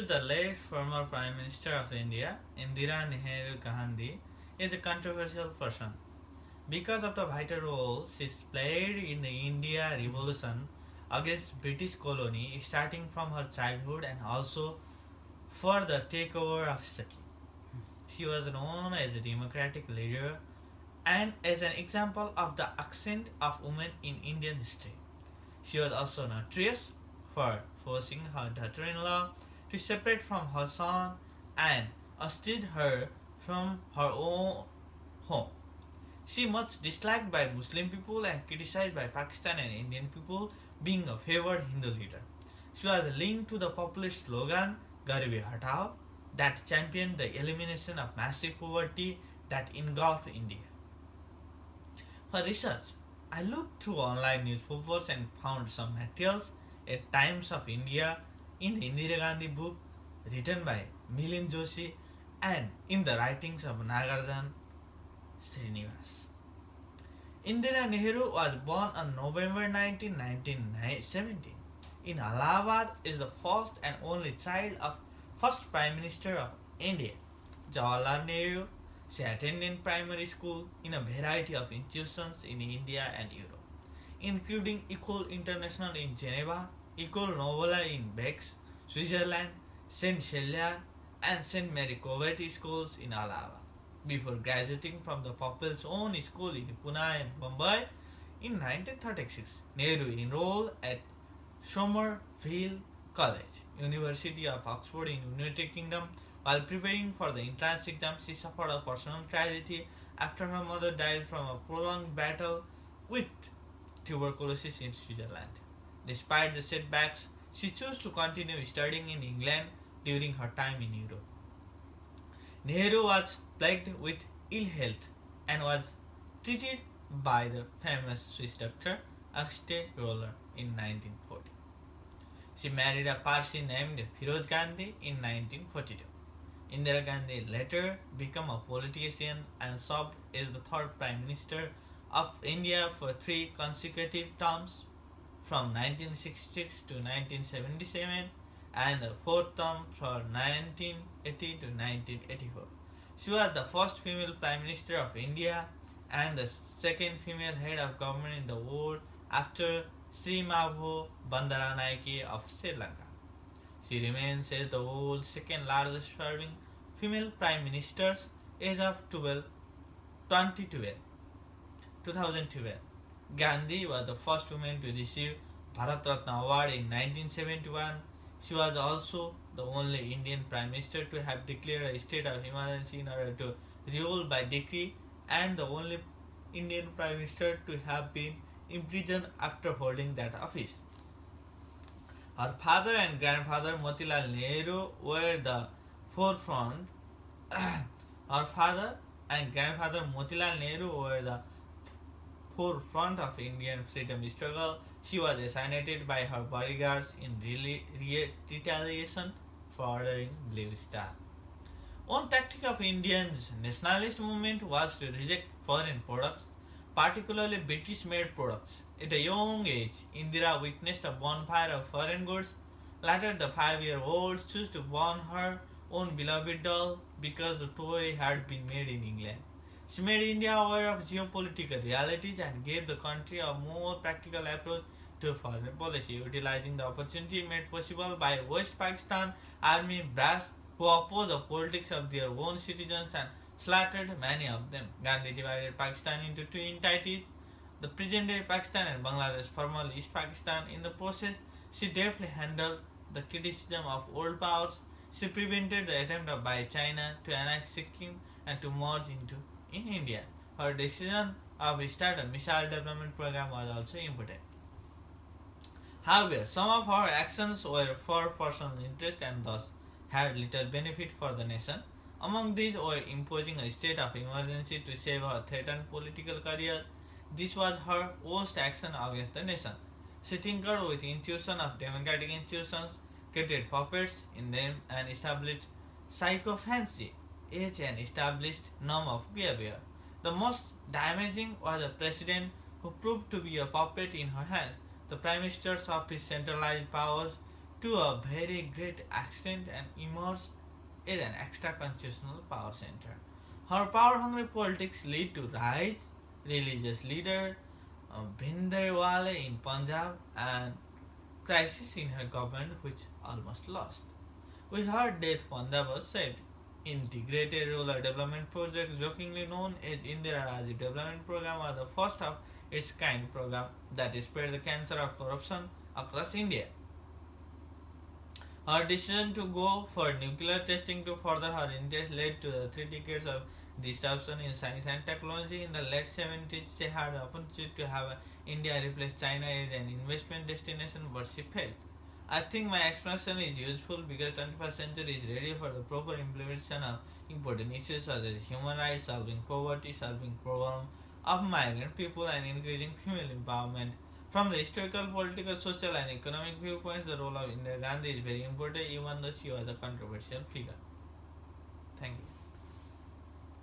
the late former Prime Minister of India, Indira Nehru Gandhi, is a controversial person because of the vital role she played in the India Revolution against British colony starting from her childhood and also for the takeover of Sikkim. She was known as a democratic leader and as an example of the ascent of women in Indian history. She was also notorious for forcing her daughter-in-law to separate from her son and ousted her from her own home. She much disliked by Muslim people and criticized by Pakistan and Indian people being a favored Hindu leader. She was linked to the populist slogan Garibi Hatao that championed the elimination of massive poverty that engulfed India. For research, I looked through online newspapers and found some materials at Times of India in the Indira Gandhi book written by Milind Joshi and in the writings of Nagarjan Srinivas. Indira Nehru was born on November 19, 1917 in Allahabad, is the first and only child of first Prime Minister of India, Jawaharlal Nehru. She attended primary school in a variety of institutions in India and Europe, including Ecole Internationale in Geneva, Ecole Normale in Bex, Switzerland, Saint Cecilia, and Saint Mary Coverty schools in Allahabad. Before graduating from the People's Own School in Pune and Mumbai in 1936, Nehru enrolled at Somerville College, University of Oxford in United Kingdom. While preparing for the entrance exam, she suffered a personal tragedy after her mother died from a prolonged battle with tuberculosis in Switzerland. Despite the setbacks, she chose to continue studying in England during her time in Europe. Nehru was plagued with ill health and was treated by the famous Swiss doctor Auguste Roller in 1940. She married a Parsi named Firoz Gandhi in 1942. Indira Gandhi later became a politician and served as the third Prime Minister of India for three consecutive terms from 1966 to 1977 and the fourth term from 1980 to 1984. She was the first female Prime Minister of India and the second female head of government in the world after Sri Mavo Bandaranaike of Sri Lanka. She remains as the world's second largest serving female Prime Minister as of 2012. Gandhi was the first woman to receive Bharat Ratna Award in 1971. She was also the only Indian Prime Minister to have declared a state of emergency in order to rule by decree and the only Indian Prime Minister to have been imprisoned after holding that office. Her father and grandfather Motilal Nehru were the forefront. Her father and grandfather Motilal Nehru were the forefront of Indian freedom struggle. She was assassinated by her bodyguards in retaliation for ordering Blue Star. One tactic of Indians' nationalist movement was to reject foreign products, particularly British-made products. At a young age, Indira witnessed a bonfire of foreign goods. Later, the 5-year-old chose to burn her own beloved doll because the toy had been made in England. She made India aware of geopolitical realities and gave the country a more practical approach to foreign policy, utilizing the opportunity made possible by West Pakistan army brass who opposed the politics of their own citizens and slaughtered many of them. Gandhi divided Pakistan into two entities, the present-day Pakistan and Bangladesh, formerly East Pakistan. In the process, she deftly handled the criticism of old powers. She prevented the attempt by China to annex Sikkim and to merge into in India. Her decision of start a missile development program was also important. However, some of her actions were for personal interest and thus had little benefit for the nation. Among these were imposing a state of emergency to save her threatened political career. This was her worst action against the nation. She tinkered with institutions of democratic institutions, created puppets in them, and established psychophancy as an established norm of behavior. The most damaging was a president who proved to be a puppet in her hands. The Prime Minister's office centralized powers to a very great extent and emerged as an extra-constitutional power center. Her power-hungry politics lead to rise religious leader Bhindranwale in Punjab and crisis in her government which almost lost. With her death, Punjab was saved. Integrated Rural Development Project, jokingly known as Indira Rajiv Development Program, was the first of its kind program that spread the cancer of corruption across India. Her decision to go for nuclear testing to further her interest led to the 3 decades of disruption in science and technology. In the late 70s, she had the opportunity to have India replace China as an investment destination, but she failed. I think my explanation is useful because 21st century is ready for the proper implementation of important issues such as human rights, solving poverty, solving problem of migrant people, and increasing female empowerment. From the historical, political, social, and economic viewpoints, the role of Indira Gandhi is very important, even though she was a controversial figure.